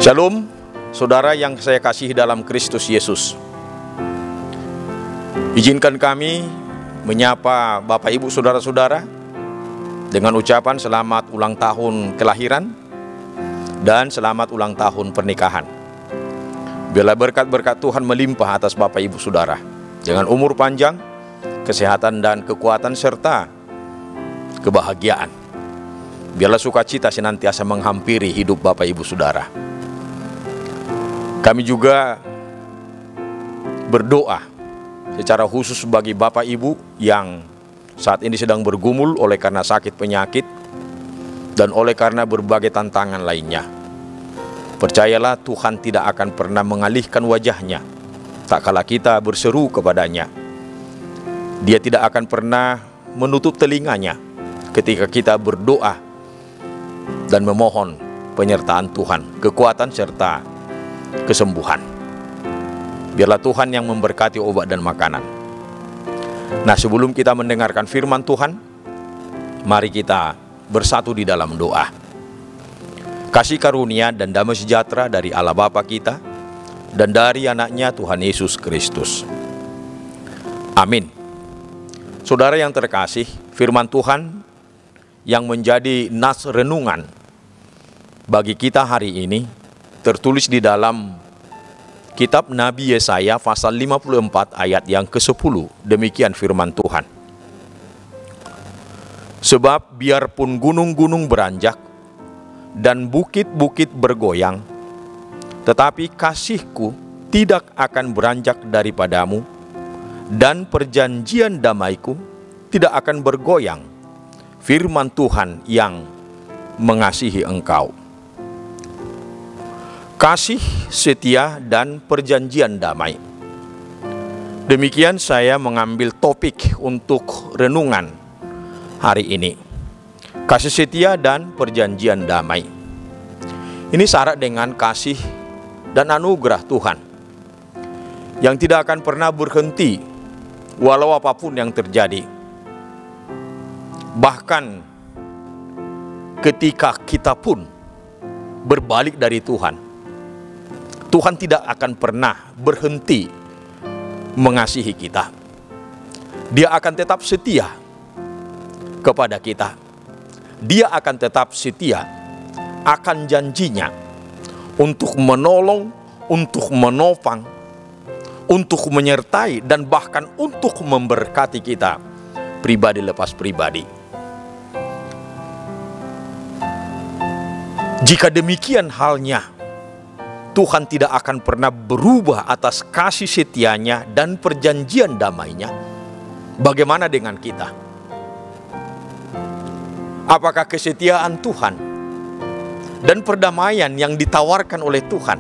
Shalom, saudara yang saya kasihi dalam Kristus Yesus. Izinkan kami menyapa Bapak Ibu saudara-saudara dengan ucapan selamat ulang tahun kelahiran dan selamat ulang tahun pernikahan. Biarlah berkat-berkat Tuhan melimpah atas Bapak Ibu saudara dengan umur panjang, kesehatan dan kekuatan serta kebahagiaan. Biarlah sukacita senantiasa menghampiri hidup Bapak Ibu saudara. Kami juga berdoa secara khusus bagi Bapak Ibu yang saat ini sedang bergumul oleh karena sakit penyakit dan oleh karena berbagai tantangan lainnya. Percayalah, Tuhan tidak akan pernah mengalihkan wajahnya tak kala kita berseru kepadanya. Dia tidak akan pernah menutup telinganya ketika kita berdoa dan memohon penyertaan Tuhan, kekuatan serta kesembuhan. Biarlah Tuhan yang memberkati obat dan makanan. Nah, sebelum kita mendengarkan firman Tuhan, mari kita bersatu di dalam doa. Kasih karunia dan damai sejahtera dari Allah Bapa kita dan dari anaknya Tuhan Yesus Kristus. Amin. Saudara yang terkasih, firman Tuhan yang menjadi nas renungan bagi kita hari ini tertulis di dalam kitab Nabi Yesaya pasal 54 ayat yang ke-10. Demikian firman Tuhan. Sebab biarpun gunung-gunung beranjak dan bukit-bukit bergoyang, tetapi kasihku tidak akan beranjak daripadamu, dan perjanjian damaiku tidak akan bergoyang. Firman Tuhan yang mengasihi engkau. Kasih, setia, dan perjanjian damai. Demikian saya mengambil topik untuk renungan hari ini. Kasih setia dan perjanjian damai. Ini syarat dengan kasih dan anugerah Tuhan yang tidak akan pernah berhenti walau apapun yang terjadi. Bahkan ketika kita pun berbalik dari Tuhan, Tuhan tidak akan pernah berhenti mengasihi kita. Dia akan tetap setia kepada kita. Dia akan tetap setia akan janjinya untuk menolong, untuk menopang, untuk menyertai, dan bahkan untuk memberkati kita pribadi lepas pribadi. Jika demikian halnya, Tuhan tidak akan pernah berubah atas kasih setianya dan perjanjian damainya. Bagaimana dengan kita? Apakah kesetiaan Tuhan dan perdamaian yang ditawarkan oleh Tuhan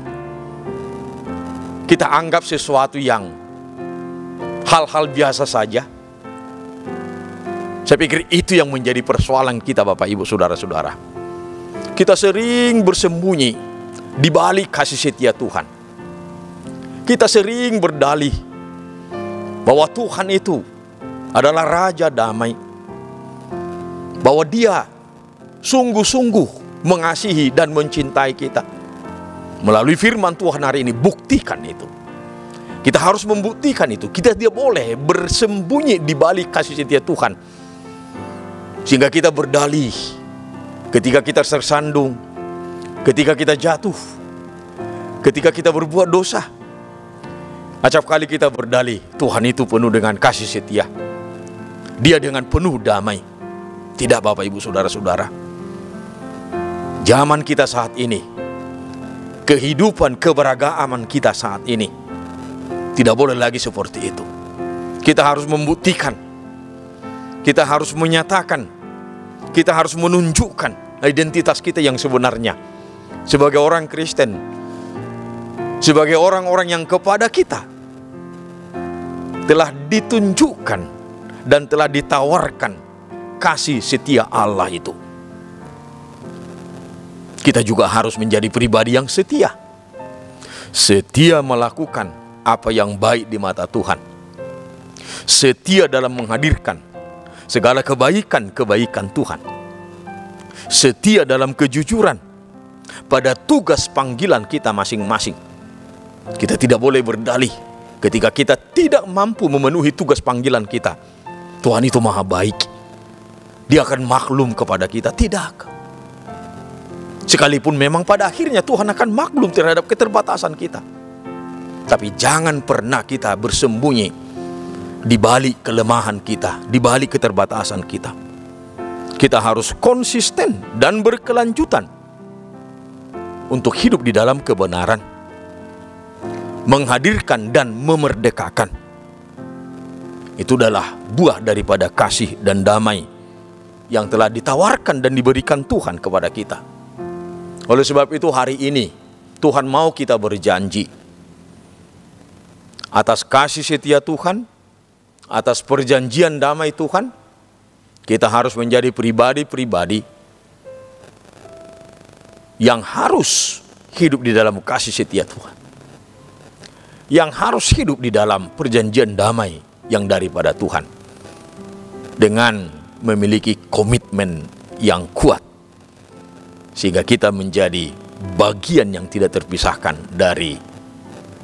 kita anggap sesuatu yang hal-hal biasa saja? Saya pikir itu yang menjadi persoalan kita, Bapak Ibu saudara-saudara. Kita sering bersembunyi di balik kasih setia Tuhan. Kita sering berdalih bahwa Tuhan itu adalah Raja damai, bahwa Dia sungguh-sungguh mengasihi dan mencintai kita. Melalui firman Tuhan hari ini, buktikan itu. Kita harus membuktikan itu. Kita tidak boleh bersembunyi di balik kasih setia Tuhan, sehingga kita berdalih ketika kita tersandung, ketika kita jatuh, ketika kita berbuat dosa. Acap kali kita berdalih, Tuhan itu penuh dengan kasih setia. Dia dengan penuh damai. Tidak, Bapak Ibu saudara-saudara. Zaman kita saat ini, kehidupan keberagaman kita saat ini, tidak boleh lagi seperti itu. Kita harus membuktikan, kita harus menyatakan, kita harus menunjukkan identitas kita yang sebenarnya sebagai orang Kristen, sebagai orang-orang yang kepada kita telah ditunjukkan dan telah ditawarkan kasih setia Allah itu. Kita juga harus menjadi pribadi yang setia. Setia melakukan apa yang baik di mata Tuhan. Setia dalam menghadirkan segala kebaikan-kebaikan Tuhan. Setia dalam kejujuran. pada tugas panggilan kita masing-masing. Kita tidak boleh berdalih ketika kita tidak mampu memenuhi tugas panggilan kita. Tuhan itu maha baik, Dia akan maklum kepada kita. Tidak. Sekalipun memang pada akhirnya Tuhan akan maklum terhadap keterbatasan kita. Tapi jangan pernah kita bersembunyi di balik kelemahan kita, di balik keterbatasan kita. Kita harus konsisten dan berkelanjutan untuk hidup di dalam kebenaran, menghadirkan dan memerdekakan. Itu adalah buah daripada kasih dan damai yang telah ditawarkan dan diberikan Tuhan kepada kita. Oleh sebab itu hari ini Tuhan mau kita berjanji atas kasih setia Tuhan, atas perjanjian damai Tuhan. Kita harus menjadi pribadi-pribadi yang harus hidup di dalam kasih setia Tuhan, yang harus hidup di dalam perjanjian damai yang daripada Tuhan, dengan memiliki komitmen yang kuat, sehingga kita menjadi bagian yang tidak terpisahkan dari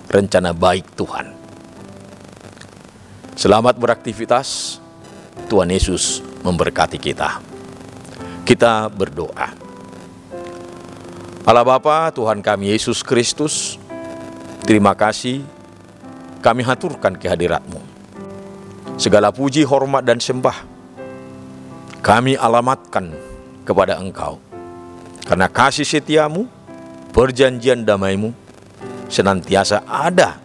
rencana baik Tuhan. Selamat beraktivitas. Tuhan Yesus memberkati kita. Kita berdoa. Allah Bapa, Tuhan kami Yesus Kristus, terima kasih kami haturkan kehadirat-Mu. Segala puji, hormat, dan sembah kami alamatkan kepada Engkau. Karena kasih setiamu, perjanjian damai-Mu senantiasa ada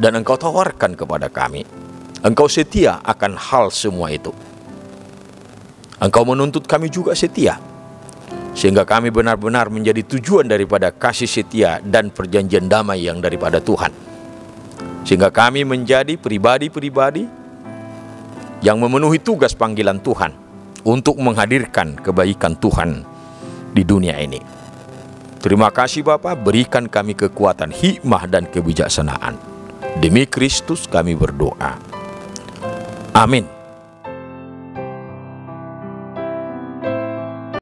dan Engkau tawarkan kepada kami. Engkau setia akan hal semua itu. Engkau menuntut kami juga setia, sehingga kami benar-benar menjadi tujuan daripada kasih setia dan perjanjian damai yang daripada Tuhan. Sehingga kami menjadi pribadi-pribadi yang memenuhi tugas panggilan Tuhan untuk menghadirkan kebaikan Tuhan di dunia ini. Terima kasih Bapa, berikan kami kekuatan, hikmah, dan kebijaksanaan. Demi Kristus kami berdoa. Amin.